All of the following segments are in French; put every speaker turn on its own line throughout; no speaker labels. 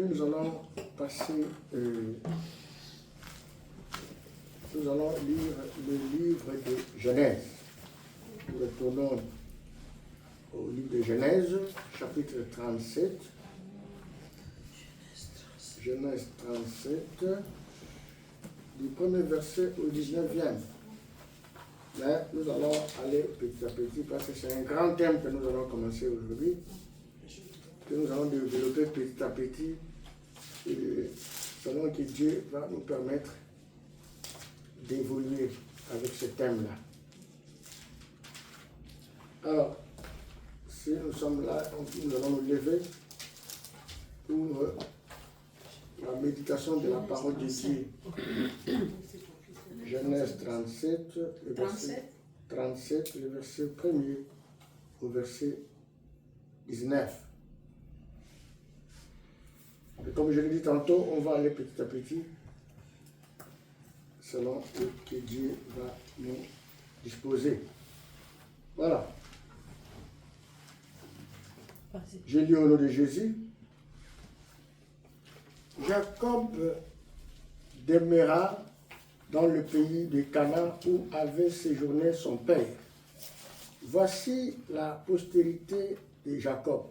Aujourd'hui, nous allons passer, nous allons lire le livre de Genèse. Nous retournons au livre de Genèse, chapitre 37. Genèse 37, du premier verset au 19e. Mais nous allons aller petit à petit parce que c'est un grand thème que nous allons commencer aujourd'hui, que nous allons développer petit à petit, et selon que Dieu va nous permettre d'évoluer avec ce thème-là. Alors, si nous sommes là, nous allons nous lever pour la méditation de la parole de Dieu. Genèse 37, le verset 37, le verset 1er au verset 19. Et comme je l'ai dit tantôt, on va aller petit à petit selon ce que Dieu va nous disposer. Voilà. Je lis au nom de Jésus. Jacob demeura dans le pays de Canaan où avait séjourné son père. Voici la postérité de Jacob.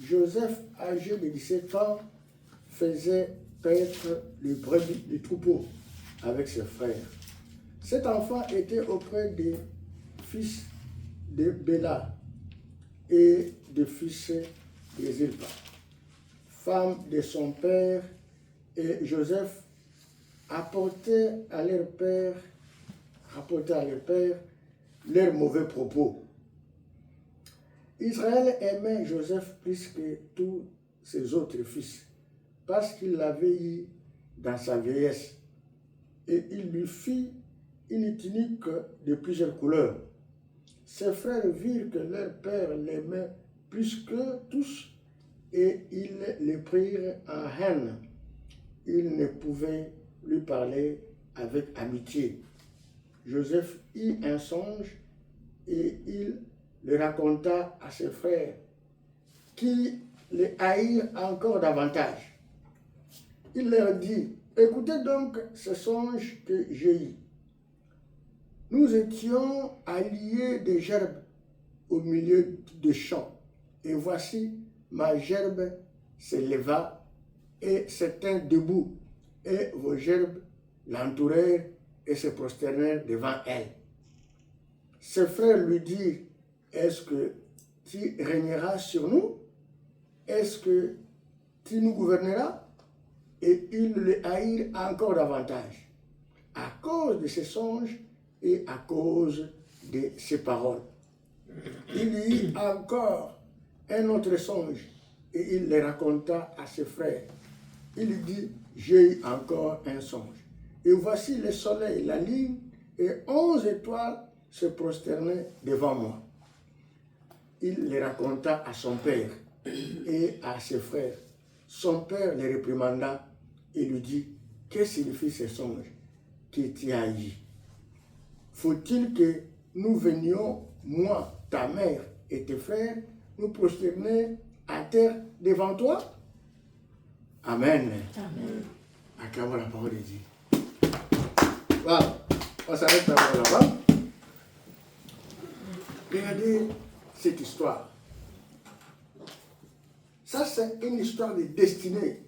Joseph, âgé de 17 ans, faisait paître les brebis du troupeau avec ses frères. Cet enfant était auprès des fils de Béla et des fils de Zilpa, femme de son père, et Joseph apportait à leur père leurs mauvais propos. Israël aimait Joseph plus que tous ses autres fils, parce qu'il l'avait eu dans sa vieillesse, et il lui fit une tunique de plusieurs couleurs. Ses frères virent que leur père l'aimait plus que tous, et ils le prirent en haine. Ils ne pouvaient lui parler avec amitié. Joseph eut un songe et il le raconta à ses frères, qui le haïrent encore davantage. Il leur dit: écoutez donc ce songe que j'ai eu. Nous étions alliés des gerbes au milieu des champs, et voici ma gerbe se leva et se tint debout, et vos gerbes l'entourèrent et se prosternèrent devant elle. Ses frères lui dirent: est-ce que tu régneras sur nous? Est-ce que tu nous gouverneras? Et ils le haïrent encore davantage, à cause de ses songes et à cause de ses paroles. Il y eut encore un autre songe, et il le raconta à ses frères. Il dit: j'ai eu encore un songe. Et voici le soleil, la lune et 11 étoiles se prosternaient devant moi. Il le raconta à son père et à ses frères. Son père les réprimanda et lui dit: que signifient ces songes que tu as eu? Faut-il que nous venions, moi, ta mère et tes frères, nous prosterner à terre devant toi? Amen. Amen. Acclamons la parole de Dieu. Voilà. On s'arrête là-bas. Regardez cette histoire. Ça, c'est une histoire de destinée.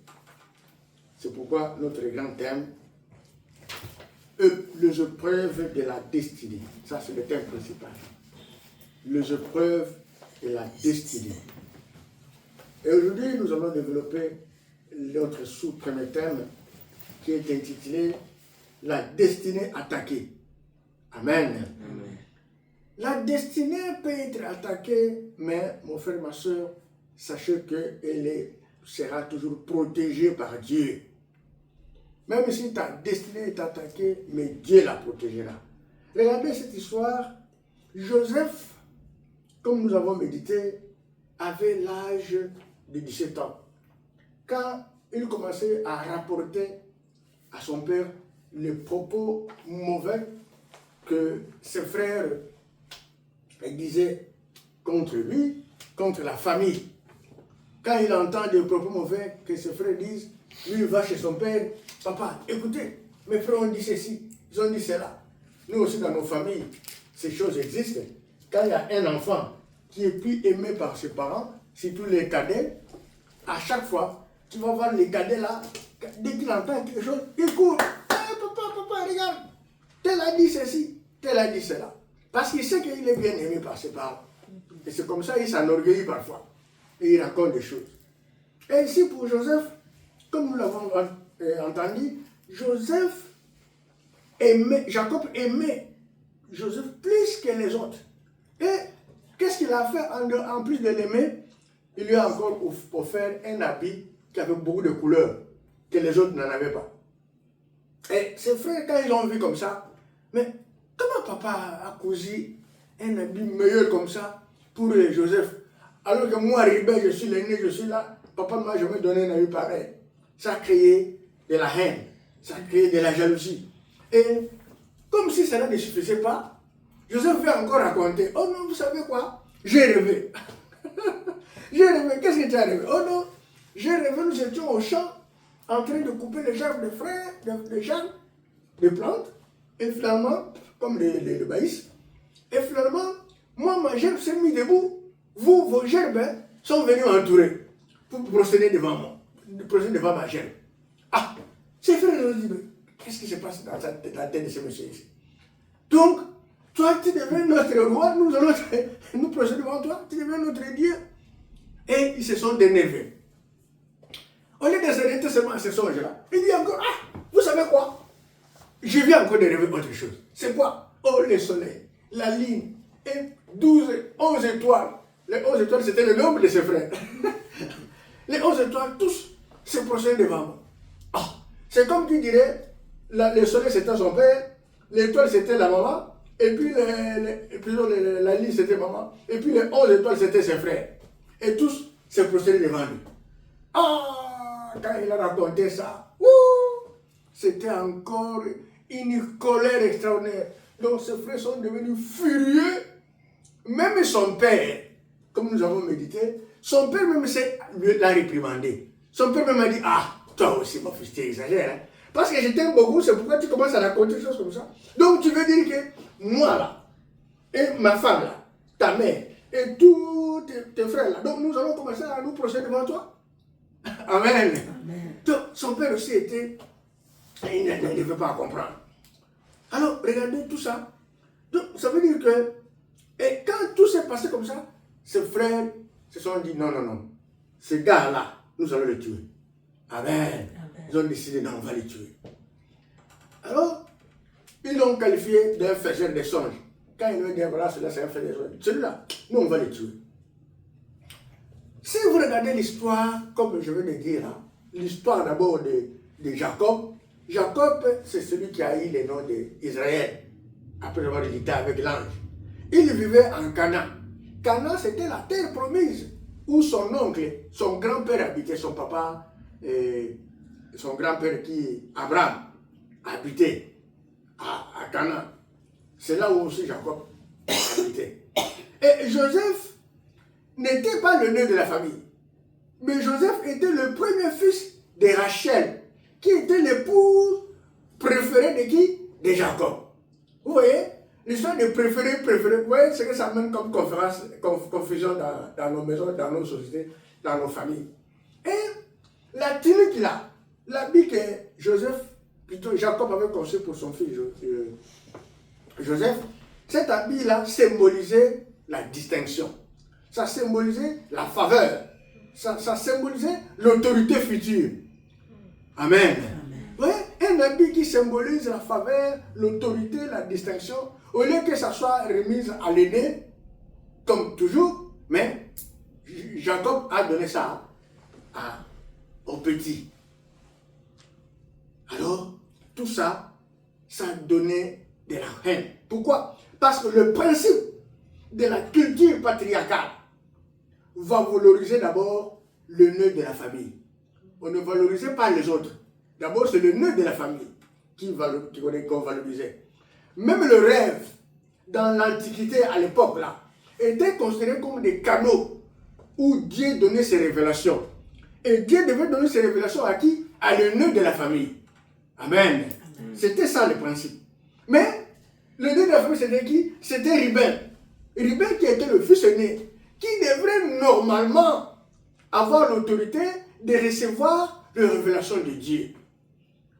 C'est pourquoi notre grand thème, les épreuves de la destinée. Ça, c'est le thème principal. Les épreuves de la destinée. Et aujourd'hui, nous allons développer notre sous-premier thème qui est intitulé La destinée attaquée. Amen. Amen. La destinée peut être attaquée, mais mon frère, ma soeur, sachez qu'elle sera toujours protégée par Dieu. Même si ta destinée est attaquée, mais Dieu la protégera. Regardez cette histoire. Joseph, comme nous avons médité, avait l'âge de 17 ans. Quand il commençait à rapporter à son père les propos mauvais que ses frères disaient contre lui, contre la famille. quand il entend des propos mauvais que ses frères disent, lui il va chez son père, papa, écoutez, mes frères ont dit ceci, ils ont dit cela. Nous aussi dans nos familles, ces choses existent. Quand il y a un enfant qui est plus aimé par ses parents, surtout les cadets, à chaque fois, tu vas voir les cadets là, dès qu'il entend quelque chose, il court. Hey, papa, regarde, tel a dit ceci, tel a dit cela. Parce qu'il sait qu'il est bien aimé par ses parents. Et c'est comme ça qu'il s'enorgueillit parfois. Et il raconte des choses. Et ici pour Joseph, comme nous l'avons entendu, Jacob aimait Joseph plus que les autres. Et qu'est-ce qu'il a fait en plus de l'aimer? Il lui a encore offert un habit qui avait beaucoup de couleurs, que les autres n'en avaient pas. Et ses frères, quand ils l'ont vu comme ça, mais comment papa a cousu un habit meilleur comme ça pour Joseph? Alors que moi, Ribet, je suis l'aîné, je suis là, papa ne m'a jamais donné un habit pareil. Ça a créé de la haine, ça a créé de la jalousie. Et comme si cela ne suffisait pas, Joseph veut encore raconter, oh non, vous savez quoi? J'ai rêvé. J'ai rêvé, qu'est-ce que tu as rêvé? Oh non, j'ai rêvé, nous étions au champ, en train de couper les gerbes de frères, de gerbes, de plantes, et finalement, comme le maïs, et finalement, moi, ma gerbe s'est mise debout, vous, vos gerbes, sont venus m'entourer pour procéder devant moi, procéder devant ma gerbe. Ah, ces frères ont dit, mais qu'est-ce qui se passe dans la tête de ce monsieur ici? Donc, toi, tu deviens notre roi, nous allons nous procéder devant toi, tu deviens notre Dieu. Et ils se sont énervés. Au lieu de s'arrêter seulement à ce songe-là, il dit encore, ah, vous savez quoi? Je viens encore de rêver autre chose. C'est quoi? Oh, le soleil, la lune, et 11 étoiles. Les 11 étoiles, c'était le nombre de ses frères. Les 11 étoiles, tous se procèdent devant moi. Oh, c'est comme tu dirais, le soleil c'était son père, l'étoile c'était la maman, et puis la lune c'était maman, et puis les 11 étoiles c'était ses frères. Et tous se procédaient devant lui. Ah, quand il a raconté ça, c'était encore une colère extraordinaire. Donc ses frères sont devenus furieux. Même son père, comme nous avons médité, son père même l'a réprimandé. Son père même a dit, ah, toi aussi mon fils, tu exagères. Hein? Parce que je t'aime beaucoup, c'est pourquoi tu commences à raconter des choses comme ça. Donc tu veux dire que moi là, et ma femme là, ta mère, et tous tes frères là, donc nous allons commencer à nous procéder devant toi. Amen. Amen. Donc son père aussi était, il ne veut pas comprendre. Alors regardez tout ça. Donc ça veut dire que, et quand tout s'est passé comme ça, ses frères se sont dit non, non, non, ce gars-là, nous allons le tuer. Amen. Amen. Ils ont décidé, non, on va le tuer. Alors, ils l'ont qualifié d'un faiseur de songes. Quand ils lui ont dit, voilà, celui-là, c'est un faiseur de songes. Celui-là, nous, on va le tuer. Si vous regardez l'histoire, comme je viens de dire, hein, l'histoire d'abord de Jacob, Jacob, c'est celui qui a eu le nom d'Israël, après avoir hérité avec l'ange. Il vivait en Canaan. Canaan, c'était la terre promise, où son oncle, son grand-père habitait, son papa, son grand-père Abraham, habitait à Canaan. C'est là où aussi Jacob habitait. Et Joseph n'était pas le nœud de la famille. Mais Joseph était le premier fils de Rachel, qui était l'épouse préférée de qui? De Jacob. Vous voyez? L'histoire de préféré, vous voyez ce que ça mène comme confusion dans nos maisons, dans nos sociétés, dans nos familles. Et la tunique là, l'habit que Jacob avait conçu pour son fils Joseph, cet habit là symbolisait la distinction. Ça symbolisait la faveur. Ça symbolisait l'autorité future. Amen. Vous voyez, un habit qui symbolise la faveur, l'autorité, la distinction, au lieu que ça soit remise à l'aîné, comme toujours, mais Jacob a donné ça au petit. Alors, tout ça, ça donnait de la haine. Pourquoi? Parce que le principe de la culture patriarcale va valoriser d'abord le nœud de la famille. On ne valorisait pas les autres. D'abord, c'est le nœud de la famille qu'on valorisait. Même le rêve, dans l'Antiquité, à l'époque, là, était considéré comme des canaux où Dieu donnait ses révélations. Et Dieu devait donner ses révélations à qui? À l'aîné de la famille. Amen. C'était ça le principe. Mais l'aîné de la famille, c'était qui? C'était Ruben. Ruben qui était le fils aîné, qui devrait normalement avoir l'autorité de recevoir les révélations de Dieu.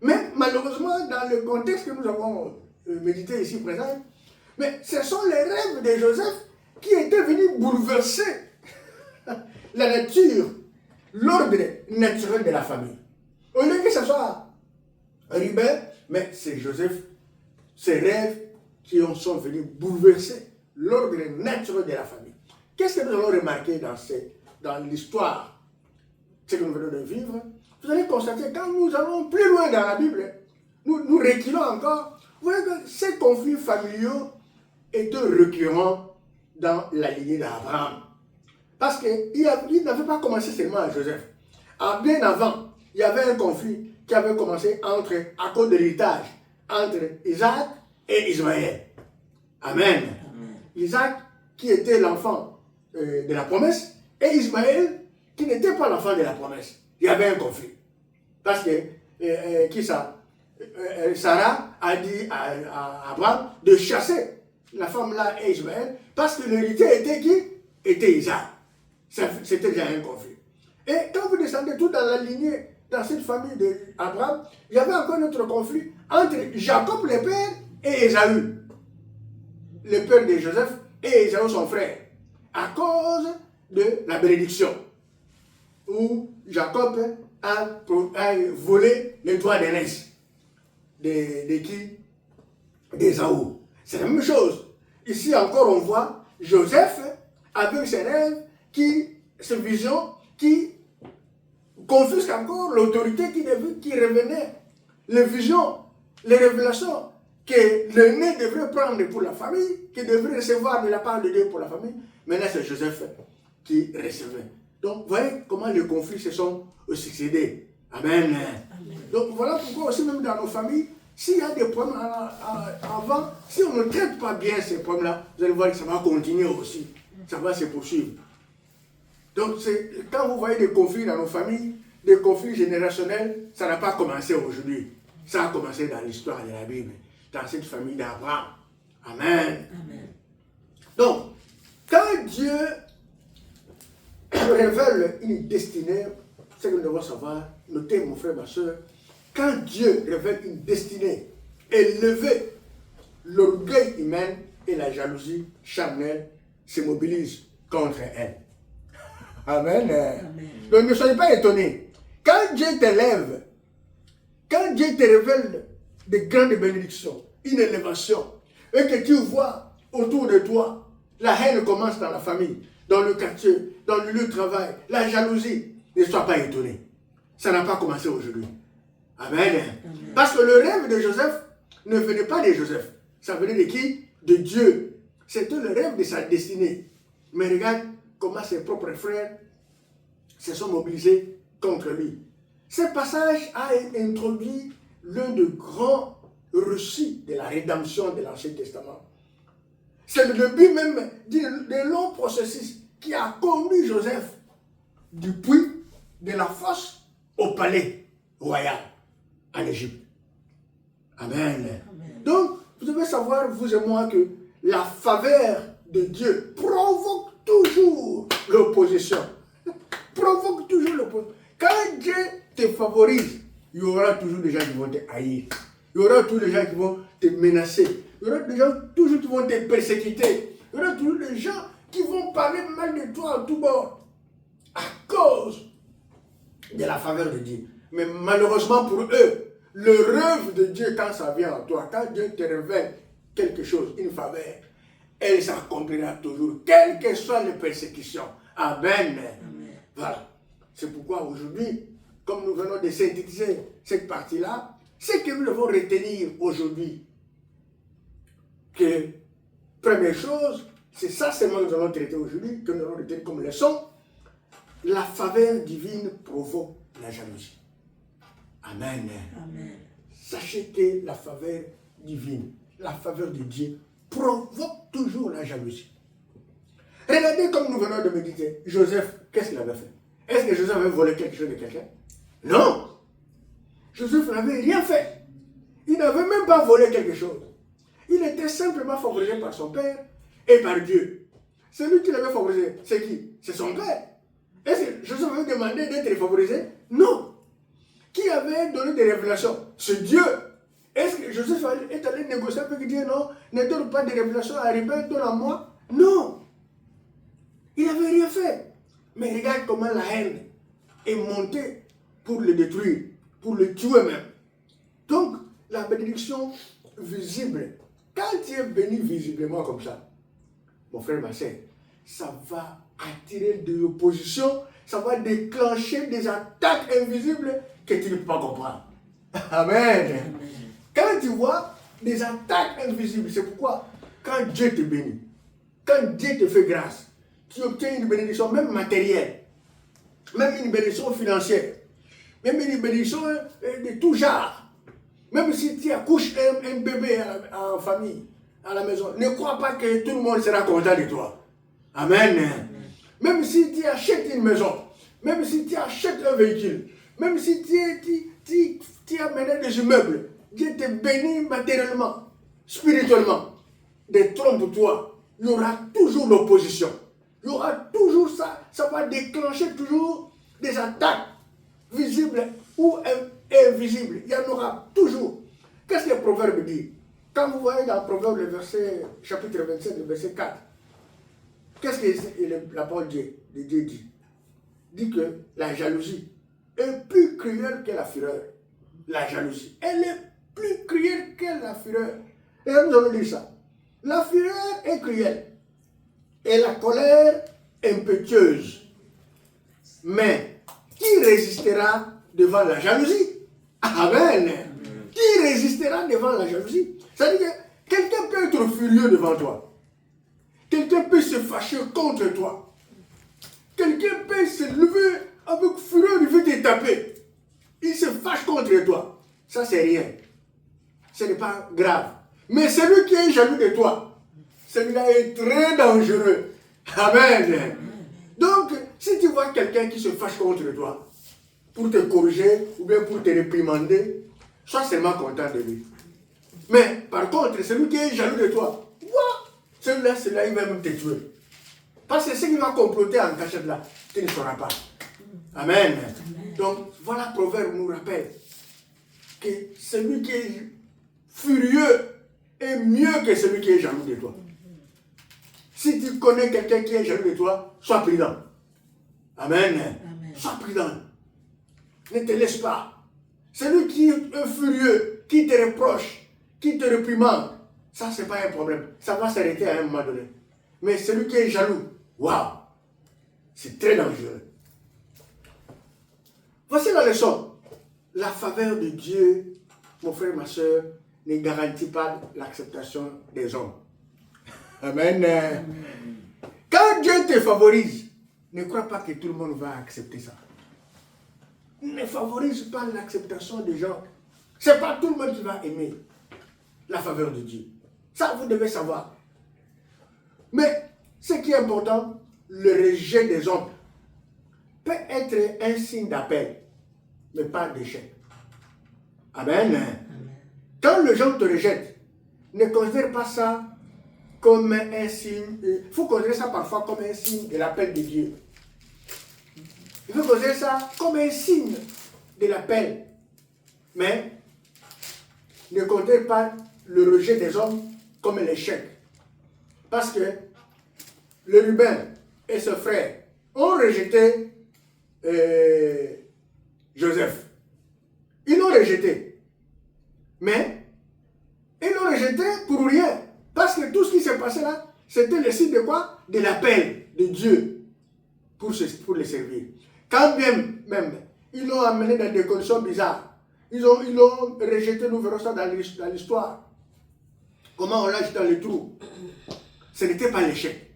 Mais malheureusement, dans le contexte que nous avons médité ici présent, mais ce sont les rêves de Joseph qui étaient venus bouleverser la nature, l'ordre naturel de la famille. Au lieu que ce soit Ruben, mais c'est Joseph, ses rêves qui sont venus bouleverser l'ordre naturel de la famille. Qu'est-ce que nous allons remarquer dans l'histoire, ce que nous venons de vivre? Vous allez constater, quand nous allons plus loin dans la Bible, nous reculons encore, vous voyez que ces conflits familiaux étaient récurrents dans la lignée d'Abraham. Parce qu'il n'avait pas commencé seulement à Joseph. Bien avant, il y avait un conflit qui avait commencé à cause de l'héritage entre Isaac et Ismaël. Amen. Isaac qui était l'enfant de la promesse et Ismaël qui n'était pas l'enfant de la promesse. Il y avait un conflit. Parce que, Sarah a dit à Abraham de chasser la femme-là et Ismaël parce que l'héritier était qui? Était Isaac. C'était déjà un conflit. Et quand vous descendez tout dans la lignée, dans cette famille d'Abraham, il y avait encore un autre conflit entre Jacob le père et Ésaü, le père de Joseph, et Ésaü son frère, à cause de la bénédiction, où Jacob a volé les droits d'aînesse de qui? D'Ésaü. C'est la même chose. Ici encore on voit Joseph avec ses rêves, ses visions qui confisquent encore l'autorité qui revenait, les visions, les révélations que l'aîné devrait prendre pour la famille, qu'il devrait recevoir de la part de Dieu pour la famille. Maintenant c'est Joseph qui recevait. Donc vous voyez comment les conflits se sont succédés. Amen. Amen. Donc voilà pourquoi aussi même dans nos familles, s'il y a des problèmes avant, si on ne traite pas bien ces problèmes-là, vous allez voir que ça va continuer aussi. Ça va se poursuivre. Donc quand vous voyez des conflits dans nos familles, des conflits générationnels, ça n'a pas commencé aujourd'hui. Ça a commencé dans l'histoire de la Bible, dans cette famille d'Abraham. Amen. Amen. Donc, quand Dieu révèle une destinée, c'est que nous devons savoir, notez mon frère, ma soeur, quand Dieu révèle une destinée élevée, l'orgueil humain et la jalousie charnelle se mobilisent contre elle. Amen. Amen. Donc ne soyez pas étonnés. Quand Dieu t'élève, quand Dieu te révèle de grandes bénédictions, une élévation, et que tu vois autour de toi, la haine commence dans la famille, dans le quartier, dans le lieu de travail, la jalousie, ne sois pas étonné. Ça n'a pas commencé aujourd'hui. Amen. Amen. Parce que le rêve de Joseph ne venait pas de Joseph. Ça venait de qui? De Dieu. C'était le rêve de sa destinée. Mais regarde comment ses propres frères se sont mobilisés contre lui. Ce passage a introduit l'un des grands récits de la rédemption de l'Ancien Testament. C'est le début même d'un long processus qui a conduit Joseph du puits de la fosse au palais royal en Égypte. Amen. Amen. Donc, vous devez savoir, vous et moi, que la faveur de Dieu provoque toujours l'opposition. Provoque toujours l'opposition. Quand Dieu te favorise, il y aura toujours des gens qui vont te haïr. Il y aura toujours des gens qui vont te menacer. Il y aura des gens toujours qui vont te persécuter. Il y aura toujours des gens qui vont parler mal de toi à tout bord. À cause de la faveur de Dieu. Mais malheureusement pour eux, le rêve de Dieu, quand ça vient à toi, quand Dieu te révèle quelque chose, une faveur, elle s'accomplira toujours, quelles que soient les persécutions. Amen. Amen. Voilà. C'est pourquoi aujourd'hui, comme nous venons de synthétiser cette partie-là, c'est que nous devons retenir aujourd'hui que, première chose, c'est ça seulement que nous allons traiter aujourd'hui, que nous allons retenir comme leçon, la faveur divine provoque la jalousie. Amen. Amen. Sachez que la faveur divine, la faveur de Dieu, provoque toujours la jalousie. Regardez comme nous venons de méditer, Joseph, qu'est-ce qu'il avait fait? Est-ce que Joseph avait volé quelque chose de quelqu'un? Non. Joseph n'avait rien fait. Il n'avait même pas volé quelque chose. Il était simplement favorisé par son père et par Dieu. Celui qui l'avait favorisé, c'est qui? C'est son père. Est-ce que Joseph avait demandé d'être favorisé? Non. Qui avait donné des révélations? C'est Dieu. Est-ce que Joseph est allé négocier avec Dieu? Non. Ne donne pas de révélations à Rebecca, donne à moi. Non. Il n'avait rien fait. Mais regarde comment la haine est montée pour le détruire, pour le tuer même. Donc, la bénédiction visible, quand tu es béni visiblement comme ça, mon frère, ma soeur, ça va attirer de l'opposition, ça va déclencher des attaques invisibles que tu ne peux pas comprendre. Amen. Quand tu vois des attaques invisibles, c'est pourquoi quand Dieu te bénit, quand Dieu te fait grâce, tu obtiens une bénédiction même matérielle, même une bénédiction financière, même une bénédiction de tout genre. Même si tu accouches un bébé en famille, à la maison, ne crois pas que tout le monde sera content de toi. Amen. Même si tu achètes une maison, même si tu achètes un véhicule, même si tu as mené des immeubles, Dieu te bénit matériellement, spirituellement, détrompe-toi. Il y aura toujours l'opposition. Il y aura toujours ça. Ça va déclencher toujours des attaques visibles ou invisibles. Il y en aura toujours. Qu'est-ce que le proverbe dit? Quand vous voyez dans le proverbe, le verset, chapitre 27, le verset 4, qu'est-ce que la parole de Dieu dit? Dit que la jalousie est plus cruelle que la fureur. La jalousie, elle est plus cruelle que la fureur. Et nous allons lire ça. La fureur est cruelle et la colère impétueuse. Mais qui résistera devant la jalousie? Amen. Qui résistera devant la jalousie? C'est-à-dire que quelqu'un peut être furieux devant toi. Quelqu'un peut se fâcher contre toi. Quelqu'un peut se lever avec fureur, il veut te taper. Il se fâche contre toi. Ça, c'est rien. Ce n'est pas grave. Mais celui qui est jaloux de toi, celui-là est très dangereux. Amen. Donc, si tu vois quelqu'un qui se fâche contre toi, pour te corriger ou bien pour te réprimander, sois seulement content de lui. Mais par contre, celui qui est jaloux de toi, celui-là, il va même te tuer. Parce que ce qui va comploter en cachette là, tu ne sauras pas. Amen. Donc, voilà, le proverbe nous rappelle que celui qui est furieux est mieux que celui qui est jaloux de toi. Si tu connais quelqu'un qui est jaloux de toi, sois prudent. Amen. Amen. Sois prudent. Ne te laisse pas. Celui qui est furieux, qui te reproche, qui te réprimande, ça, ce n'est pas un problème. Ça va s'arrêter à un moment donné. Mais celui qui est jaloux, waouh, c'est très dangereux. Voici la leçon. La faveur de Dieu, mon frère, ma soeur, ne garantit pas l'acceptation des hommes. Amen. Amen. Quand Dieu te favorise, ne crois pas que tout le monde va accepter ça. Ne favorise pas l'acceptation des gens. Ce n'est pas tout le monde qui va aimer la faveur de Dieu. Ça, vous devez savoir. Mais ce qui est important, le rejet des hommes peut être un signe d'appel, mais pas d'échec. Amen. Amen. Quand les gens te rejettent, ne considère pas ça comme un signe. Il faut considérer ça parfois comme un signe de l'appel de Dieu. Il faut considérer ça comme un signe de l'appel. Mais ne considère pas le rejet des hommes comme l'échec. Parce que le Ruben et ses frères ont rejeté Joseph. Ils l'ont rejeté. Mais ils l'ont rejeté pour rien. Parce que tout ce qui s'est passé là, c'était le signe de quoi? De l'appel de Dieu pour les servir. Quand bien même, ils l'ont amené dans des conditions bizarres. Ils l'ont rejeté, nous verrons ça dans l'histoire. Comment on l'a jeté dans le trou. Ce n'était pas l'échec.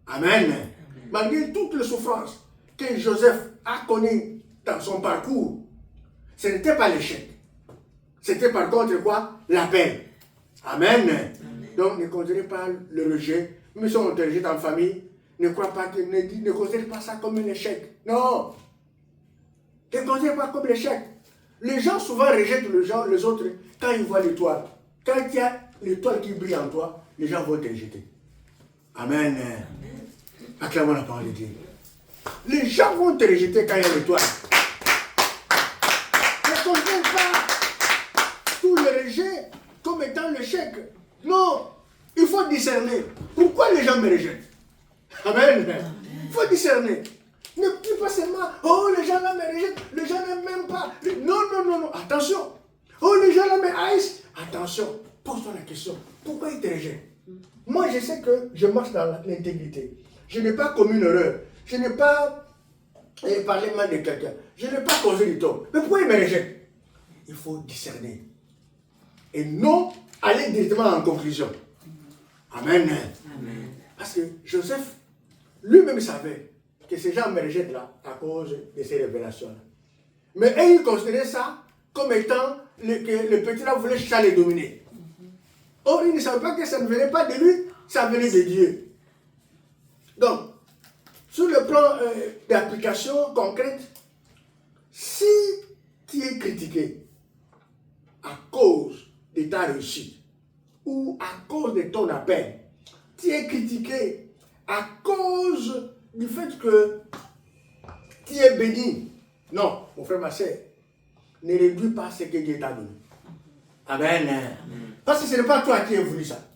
Amen. Amen. Malgré toutes les souffrances que Joseph a connues dans son parcours, ce n'était pas l'échec. C'était par contre quoi? L'appel. Amen. Amen. Donc ne considérez pas le rejet. Même si on te rejette en famille, Ne crois pas que ne considère pas ça comme un échec. Non. Ne considère pas comme l'échec. Les gens souvent rejettent les autres quand ils voient l'étoile. Quand il y a l'étoile qui brille en toi, les gens vont te rejeter. Amen. Acclamons la parole de Dieu. Les gens vont te rejeter quand il y a l'étoile. Ne considère pas tout le rejet comme étant l'échec. Non. Il faut discerner. Pourquoi les gens me rejettent? Amen. Il faut discerner. Ne dis pas seulement, oh, les gens là me rejettent, les gens n'aiment même pas. Non, non, non, non, attention. Oh, les gens là me haïssent. Attention, pose-toi la question. Pourquoi ils te rejettent? Moi, je sais que je marche dans l'intégrité. Je n'ai pas commis une erreur. Je n'ai pas parlé mal de quelqu'un. Je n'ai pas causé du tort. Mais pourquoi ils me rejettent? Il faut discerner. Et non aller directement en conclusion. Amen. Amen. Parce que Joseph, lui-même savait que ces gens me rejettent là à cause de ces révélations-là. Mais eux, ils considéraient ça comme étant que le petit là voulait chercher à les dominer. Or, ils ne savaient pas que ça ne venait pas de lui, ça venait de Dieu. Donc, sur le plan d'application concrète, si tu es critiqué à cause de ta réussite ou à cause de ton appel, tu es critiqué à cause du fait que tu es béni. Non, mon frère, ma soeur, ne réduis pas ce que Dieu t'a donné. Amen. Parce que ce n'est pas toi qui as voulu ça.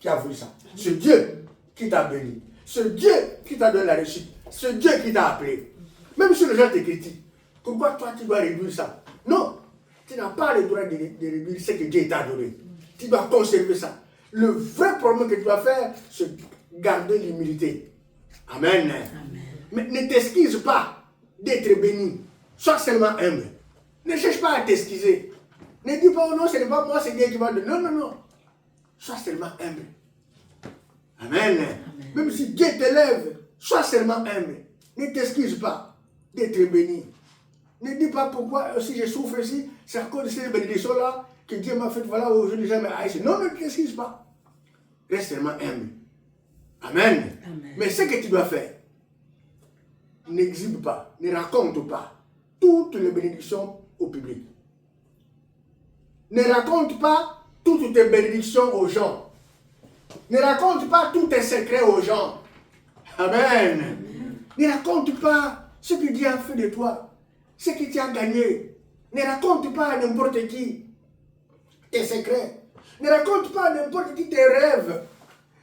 C'est Dieu qui t'a béni. C'est Dieu qui t'a donné la réussite. C'est Dieu qui t'a appelé. Même si les gens te critiquent, pourquoi toi tu dois réduire ça? Non, tu n'as pas le droit de réduire ce que Dieu t'a donné. Tu dois conserver ça. Le vrai problème que tu dois faire, c'est garder l'humilité. Amen. Amen. Mais ne t'excuse pas d'être béni. Sois seulement humble. Ne cherche pas à t'excuser. Ne dis pas, oh non, ce n'est pas moi, c'est Dieu qui m'a donné. Non, non, non. Sois seulement humble. Amen. Amen. Même si Dieu t'élève, sois seulement humble. Ne t'excuse pas d'être béni. Ne dis pas pourquoi, si je souffre ici, c'est à cause de ces bénédictions-là que Dieu m'a fait, voilà, aujourd'hui jamais haïs. Non, ne t'excuse pas. Reste seulement humble. Amen. Amen. Mais ce que tu dois faire, n'exhibe pas, ne raconte pas toutes les bénédictions au public. Ne raconte pas toutes tes bénédictions aux gens. Ne raconte pas tous tes secrets aux gens. Amen. Amen. Ne raconte pas ce que Dieu a fait de toi, ce que tu as gagné. Ne raconte pas à n'importe qui tes secrets. Ne raconte pas à n'importe qui tes rêves.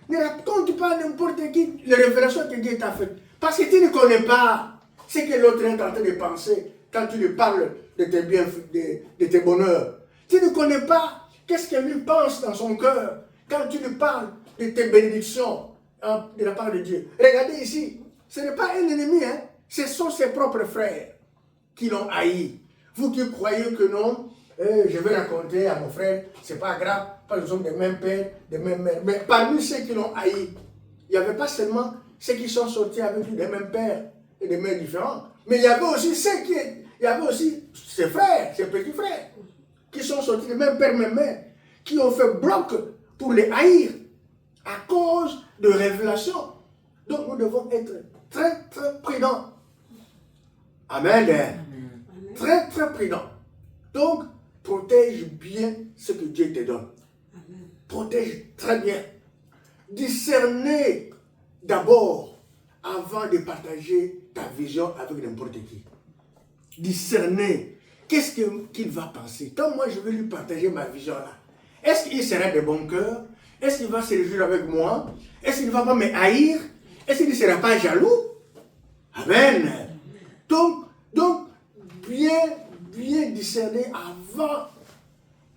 Ne raconte pas à n'importe qui les révélations que Dieu t'a faites. Parce que tu ne connais pas ce que l'autre est en train de penser quand tu lui parles de tes bienfaits, de tes bonheurs. Tu ne connais pas qu'est-ce que lui pense dans son cœur quand tu lui parles de tes bénédictions de la part de Dieu. Regardez ici, ce n'est pas un ennemi, hein? Ce sont ses propres frères qui l'ont haï. Vous qui croyez que non, je vais raconter à mon frère, c'est pas grave, parce que nous sommes des mêmes pères, des mêmes mères. Mais parmi ceux qui l'ont haï, il n'y avait pas seulement ceux qui sont sortis avec lui des mêmes pères et des mères différentes, mais il y avait aussi ses frères, ses petits frères, qui sont sortis des mêmes pères, mêmes mères, qui ont fait bloc pour les haïr à cause de révélations. Donc nous devons être très très prudents. Amen. Amen. Très très prudents. Donc protège bien ce que Dieu te donne. Amen. Protège très bien. Discernez d'abord avant de partager ta vision avec n'importe qui. Discernez. Qu'est-ce qu'il va penser? Quand moi je vais lui partager ma vision là, est-ce qu'il sera de bon cœur? Est-ce qu'il va se réjouir avec moi? Est-ce qu'il ne va pas me haïr? Est-ce qu'il ne sera pas jaloux? Amen. Donc bien discerner avant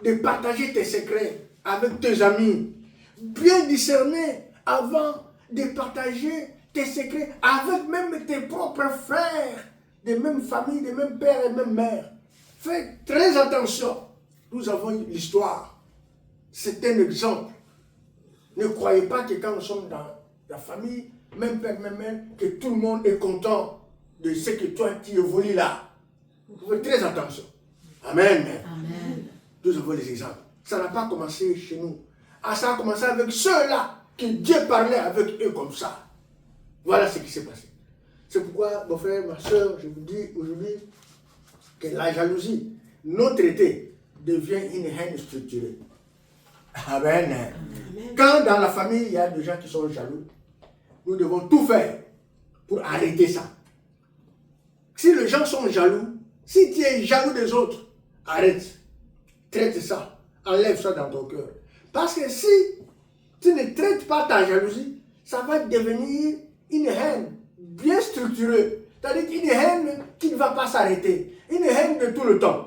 de partager tes secrets avec tes amis. Bien discerner avant de partager tes secrets avec même tes propres frères, des mêmes familles, des mêmes pères et mêmes mères. Faites très attention. Nous avons l'histoire. C'est un exemple. Ne croyez pas que quand nous sommes dans la famille, même père, même mère, que tout le monde est content de ce que toi tu évolues là. Vous faites très attention. Amen. Amen. Nous avons les exemples. Ça n'a pas commencé chez nous. Ça a commencé avec ceux-là que Dieu parlait avec eux comme ça. Voilà ce qui s'est passé. C'est pourquoi, mon frère, ma soeur, je vous dis aujourd'hui que la jalousie, non traitée, devient une haine structurée. Amen. Amen. Quand dans la famille, il y a des gens qui sont jaloux, nous devons tout faire pour arrêter ça. Si les gens sont jaloux, si tu es jaloux des autres, arrête. Traite ça. Enlève ça dans ton cœur. Parce que si tu ne traites pas ta jalousie, ça va devenir une haine bien structurée. C'est-à-dire une haine qui ne va pas s'arrêter. Une haine de tout le temps.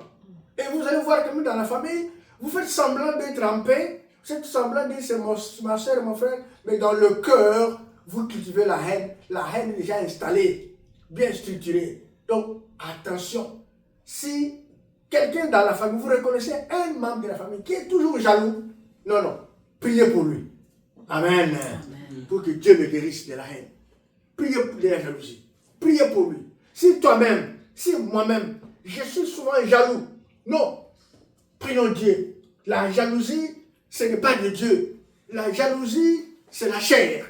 Et vous allez voir que dans la famille, vous faites semblant d'être en paix. Vous faites semblant de dire c'est ma soeur, mon frère. Mais dans le cœur, vous cultivez la haine. La haine est déjà installée, bien structurée. Donc, attention. Si quelqu'un dans la famille, vous reconnaissez un membre de la famille qui est toujours jaloux, non, priez pour lui. Amen. Amen. Pour que Dieu le guérisse de la haine. Priez pour la jalousie. Priez pour lui. Si toi-même, si moi-même, je suis souvent jaloux, non, prions Dieu. La jalousie, ce n'est pas de Dieu. La jalousie, c'est la chair.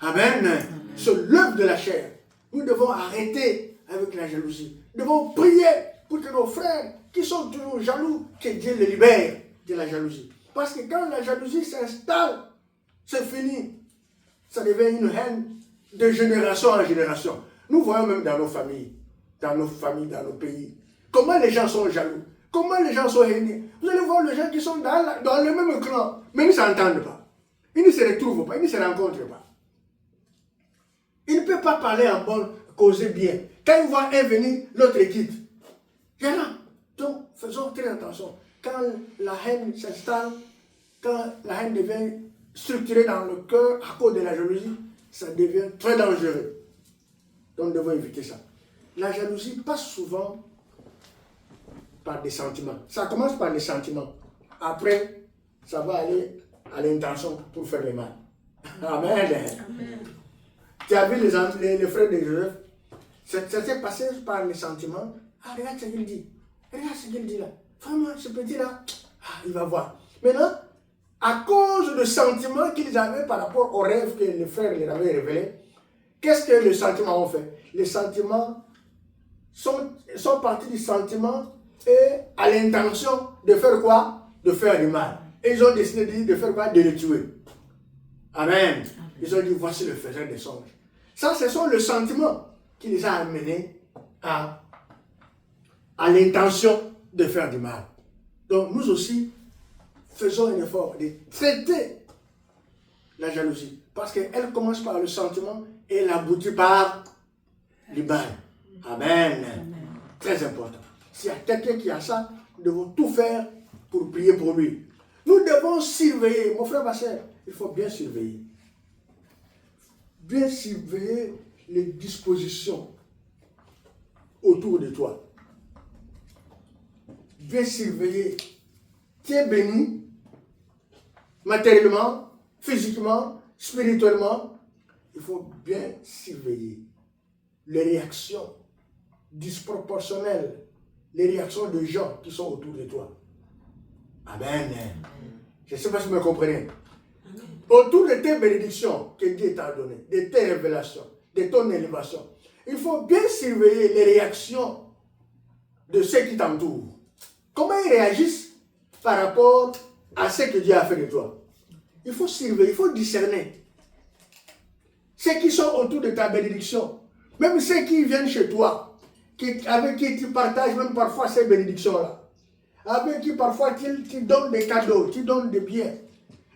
Amen. Amen. C'est l'œuvre de la chair. Nous devons arrêter avec la jalousie. Nous devons prier pour que nos frères qui sont toujours jaloux, que Dieu les libère de la jalousie. Parce que quand la jalousie s'installe, c'est fini. Ça devient une haine de génération en génération. Nous voyons même dans nos familles, dans nos pays, comment les gens sont jaloux, comment les gens sont haineux. Vous allez voir les gens qui sont dans le même clan, mais ils ne s'entendent pas. Ils ne se retrouvent pas, ils ne se rencontrent pas. Ils ne peuvent pas parler en bon, causer bien. Quand ils voient un venir, l'autre quitte. Il y en a. Donc, faisons très attention. Quand la haine s'installe, quand la haine devient structurée dans le cœur à cause de la jalousie, ça devient très dangereux. Donc, nous devons éviter ça. La jalousie passe souvent par des sentiments. Ça commence par les sentiments. Après, ça va aller à l'intention pour faire le mal. Amen. Amen. Tu as vu les frères de Joseph? Ça s'est passé par les sentiments. Ah, regarde ce qu'il dit. Regarde ce qu'il dit là. Vraiment, ce petit-là, il va voir. Maintenant, à cause de sentiments qu'ils avaient par rapport au rêve que les frères leur avaient révélé, qu'est-ce que les sentiments ont fait? Les sentiments sont partis du sentiment et à l'intention de faire quoi? De faire du mal. Et ils ont décidé de faire quoi? De les tuer. Amen. Ils ont dit, voici le faiseur des songes. Ça, ce sont les sentiments qui les a amenés à l'intention de faire du mal. Donc, nous aussi, faisons un effort de traiter la jalousie. Parce qu'elle commence par le sentiment et elle aboutit par du mal. Amen. Amen. Très important. S'il y a quelqu'un qui a ça, nous devons tout faire pour prier pour lui. Nous devons surveiller. Mon frère, ma soeur, il faut bien surveiller. Bien surveiller les dispositions autour de toi. Bien surveiller. Tu es béni matériellement, physiquement, spirituellement. Il faut bien surveiller les réactions disproportionnelles, les réactions de gens qui sont autour de toi. Amen. Je ne sais pas si vous me comprenez. Autour de tes bénédictions que Dieu t'a données, de tes révélations, de ton élévation, il faut bien surveiller les réactions de ceux qui t'entourent. Comment ils réagissent par rapport à ce que Dieu a fait de toi. Il faut surveiller, il faut discerner. Ceux qui sont autour de ta bénédiction, même ceux qui viennent chez toi, avec qui tu partages même parfois ces bénédictions-là, avec qui parfois tu donnes des cadeaux, tu donnes des biens.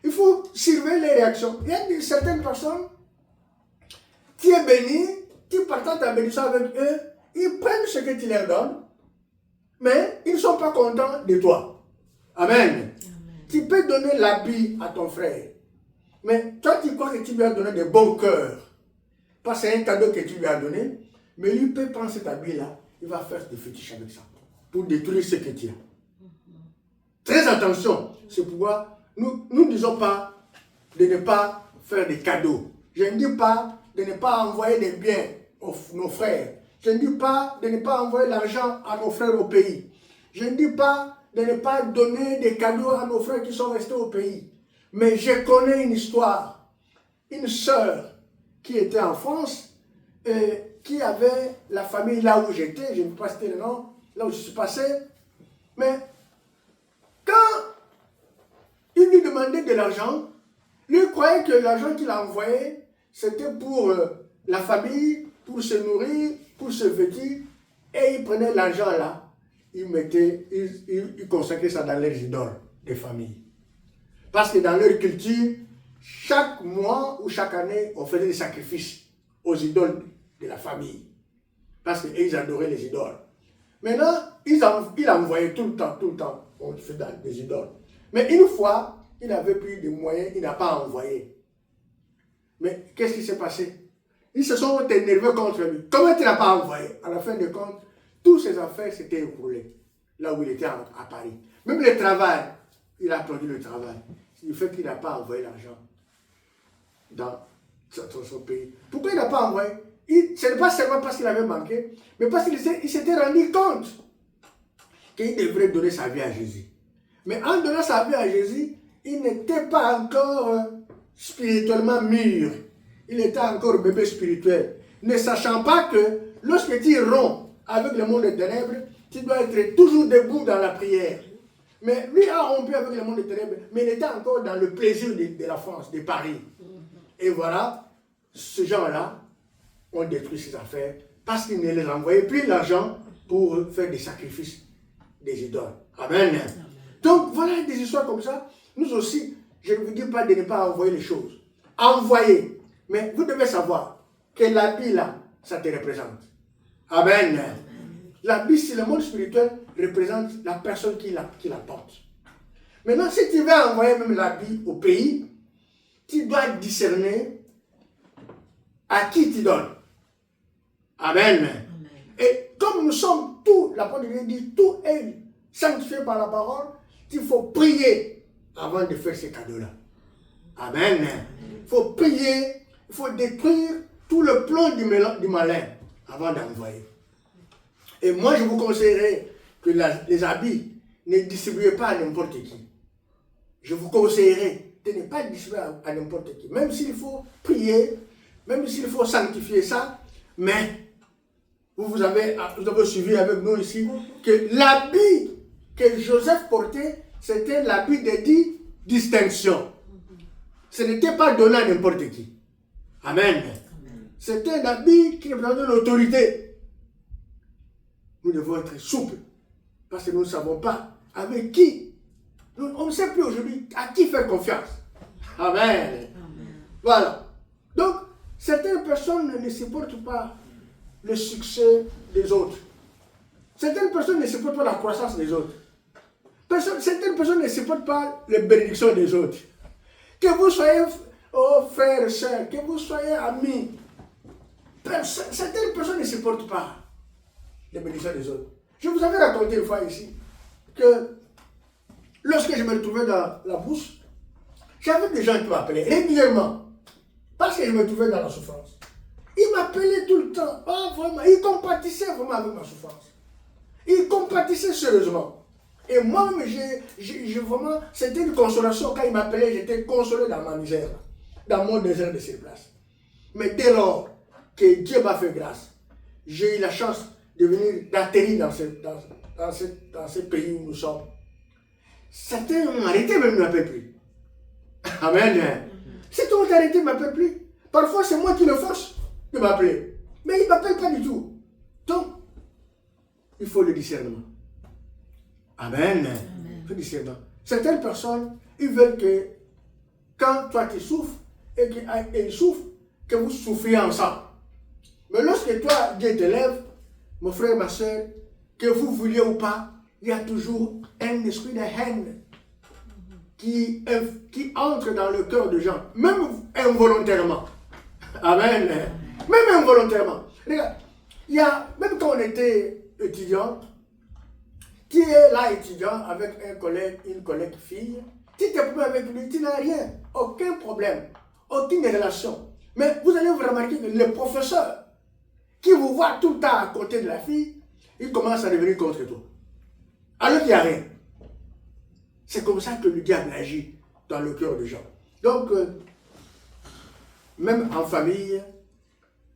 Il faut surveiller les réactions. Il y a certaines personnes, tu es béni, tu partages ta bénédiction avec eux, ils prennent ce que tu leur donnes, mais ils ne sont pas contents de toi. Amen. Amen. Tu peux donner l'habit à ton frère, mais toi tu crois que tu lui as donné de bons cœurs. Parce que c'est un cadeau que tu lui as donné, mais lui peut prendre cet habit-là, il va faire des fétiches avec ça, pour détruire ce que tu as. Très attention, c'est pourquoi nous ne disons pas de ne pas faire des cadeaux. Je ne dis pas de ne pas envoyer des biens à nos frères. Je ne dis pas de ne pas envoyer l'argent à nos frères au pays. Je ne dis pas de ne pas donner des cadeaux à nos frères qui sont restés au pays. Mais je connais une histoire, une sœur qui était en France, qui avait la famille là où j'étais, je ne peux pas citer le nom, là où je suis passé, mais quand il lui demandait de l'argent, lui croyait que l'argent qu'il a envoyé, c'était pour la famille, pour se nourrir, pour se vêtir, et il prenait l'argent là, il consacrait ça dans les idoles des familles. Parce que dans leur culture, chaque mois ou chaque année, on faisait des sacrifices aux idoles de la famille. Parce qu'ils adoraient les idoles. Maintenant, il envoyait tout le temps, on faisait des idoles. Mais une fois, il n'avait plus de moyens, il n'a pas envoyé. Mais qu'est-ce qui s'est passé? Ils se sont énervés contre lui. Comment tu n'as pas envoyé? À la fin de compte, toutes ses affaires s'étaient écroulées, là où il était à Paris. Même le travail, il a perdu le travail. Du fait qu'il n'a pas envoyé l'argent dans son pays. Pourquoi il n'a pas envoyé? Ce n'est pas seulement parce qu'il avait manqué, mais parce qu'il s'était rendu compte qu'il devrait donner sa vie à Jésus. Mais en donnant sa vie à Jésus, il n'était pas encore spirituellement mûr. Il était encore bébé spirituel. Ne sachant pas que lorsque tu romps avec le monde des ténèbres, tu dois être toujours debout dans la prière. Mais lui a rompu avec le monde des ténèbres, mais il était encore dans le plaisir de la France, de Paris. Et voilà, ces gens-là ont détruit ses affaires parce qu'ils ne les envoyaient plus l'argent pour faire des sacrifices des idoles. Amen. Amen. Donc voilà des histoires comme ça. Nous aussi, je ne vous dis pas de ne pas envoyer les choses. Envoyez. Mais vous devez savoir que l'habit là, ça te représente. Amen. L'habit, c'est le monde spirituel, représente la personne qui la porte. Maintenant, si tu veux envoyer même l'habit au pays, tu dois discerner à qui tu donnes. Amen. Amen. Et comme nous sommes tous, l'apôtre dit, tout est sanctifié par la parole, il faut prier avant de faire ces cadeaux-là. Amen. Il faut prier, il faut détruire tout le plan du malin avant d'envoyer. Et moi, je vous conseillerais que les habits, ne distribuez pas à n'importe qui. Je vous conseillerais de ne pas distribuer à n'importe qui. Même s'il faut prier, même s'il faut sanctifier ça, mais vous avez suivi avec nous ici que l'habit que Joseph portait, c'était l'habit de distinction. Ce n'était pas donné à n'importe qui. Amen. C'était un habit qui représentait l'autorité. Nous devons être souples, parce que nous ne savons pas avec qui. On ne sait plus aujourd'hui à qui faire confiance. Amen. Amen. Voilà. Donc, certaines personnes ne supportent pas le succès des autres. Certaines personnes ne supportent pas la croissance des autres. Certaines personnes ne supportent pas les bénédictions des autres. Que vous soyez frères et sœurs, que vous soyez amis, certaines personnes ne supportent pas les bénédictions des autres. Je vous avais raconté une fois ici que lorsque je me retrouvais dans la bourse, j'avais des gens qui m'appelaient régulièrement parce que je me trouvais dans la souffrance. Ils m'appelaient tout le temps. Oh, vraiment, ils compatissaient vraiment avec ma souffrance. Ils compatissaient sérieusement. Et moi-même, vraiment, c'était une consolation. Quand ils m'appelaient, j'étais consolé dans ma misère, dans mon désert de ces places. Mais dès lors que Dieu m'a fait grâce, j'ai eu la chance d'atterrir dans ce pays où nous sommes. Certains ont arrêté, mais ne m'appellent plus. Amen. Certains ont arrêté, ne m'appellent plus. Parfois, c'est moi qui le force de m'appeler. Mais ils ne m'appellent pas du tout. Donc, il faut le discernement. Amen. Il faut le discernement. Certaines personnes, ils veulent que quand toi tu souffres et qu'ils souffrent, que vous souffriez ensemble. Mais lorsque toi, Dieu te lève, mon frère, ma soeur, que vous vouliez ou pas, il y a toujours un esprit de haine qui entre dans le cœur des gens, même involontairement. Amen. Même involontairement. Regarde, même quand on était étudiant, tu es là étudiant avec une collègue fille, tu t'es pris avec lui, tu n'as rien, aucun problème, aucune relation. Mais vous allez vous remarquer que le professeur qui vous voit tout le temps à côté de la fille, il commence à devenir contre toi. Alors qu'il n'y a rien. C'est comme ça que le diable agit dans le cœur des gens. Donc, même en famille,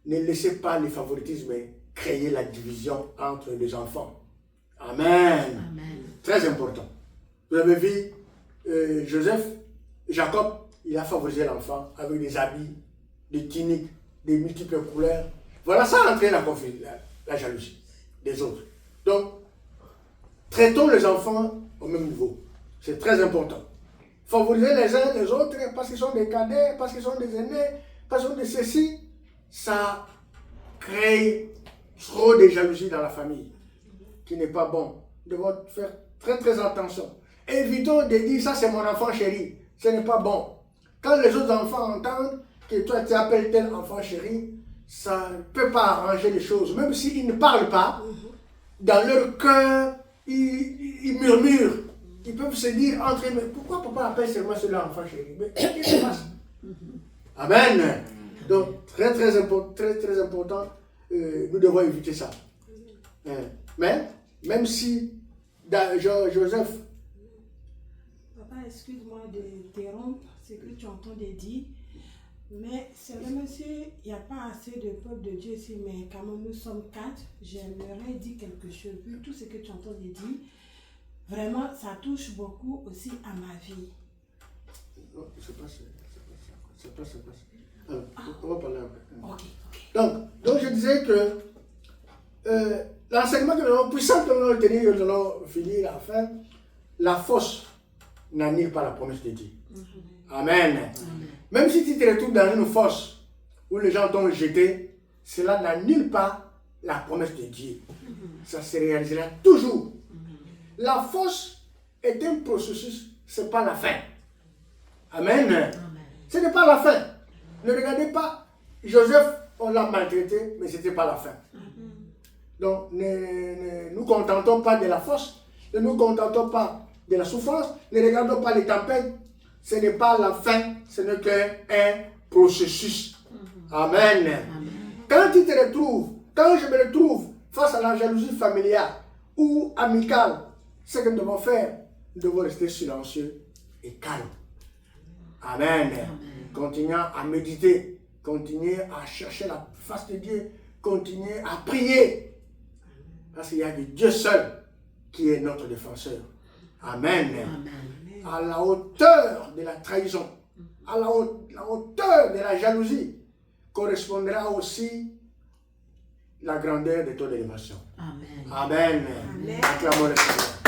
ne laissez pas le favoritisme créer la division entre les enfants. Amen.
Amen.
Très important. Vous avez vu Jacob, il a favorisé l'enfant avec des habits, des tuniques, des multiples couleurs. Voilà, ça a entraîné la jalousie des autres. Donc, traitons les enfants au même niveau. C'est très important. Favoriser les uns les autres parce qu'ils sont des cadets, parce qu'ils sont des aînés, parce qu'ils sont des ceci, ça crée trop de jalousie dans la famille, qui n'est pas bon. Nous devons faire très très attention. Évitons de dire ça c'est mon enfant chéri. Ce n'est pas bon. Quand les autres enfants entendent que toi tu appelles tel enfant chéri, ça ne peut pas arranger les choses. Même s'ils ne parlent pas, dans leur cœur, ils murmurent. Ils peuvent se dire entre eux, mais pourquoi papa appelle seulement celui-là enfant chéri? Mais qu'est-ce qui se passe? Amen. Donc, très très important, nous devons éviter ça. Mais, même si Joseph...
Papa, excuse-moi de t'interrompre ce que tu entends de dire. Mais c'est vrai, monsieur, il n'y a pas assez de peuple de Dieu ici, mais quand même nous sommes 4. J'aimerais dire quelque chose. Vu tout ce que tu entends de dire, vraiment, ça touche beaucoup aussi à ma vie.
Non, c'est pas ça. Alors, on va parler après.
Ok.
Donc je disais que l'enseignement que nous avons, puissant que nous allons tenir, nous allons finir à la fin, la force n'annule pas la promesse de Dieu. Amen. Même si tu te retrouves dans une fosse où les gens t'ont jeté, cela n'annule pas la promesse de Dieu. Ça se réalisera toujours. La fosse est un processus, ce n'est pas la fin. Amen. Ce n'est pas la fin. Ne regardez pas, Joseph, on l'a maltraité, mais ce n'était pas la fin. Donc, ne nous contentons pas de la fosse, ne nous contentons pas de la souffrance, ne regardons pas les tempêtes. Ce n'est pas la fin, ce n'est qu'un processus. Amen. Quand tu te retrouves, quand je me retrouve face à la jalousie familiale ou amicale, ce que nous devons faire, nous devons rester silencieux et calmes. Amen. Continuons à méditer, continuez à chercher la face de Dieu, continuez à prier. Parce qu'il y a que Dieu seul qui est notre défenseur. Amen. À la hauteur de la trahison, à la hauteur de la jalousie, correspondra aussi la grandeur de ton élévation. Amen. Acclamons le Seigneur.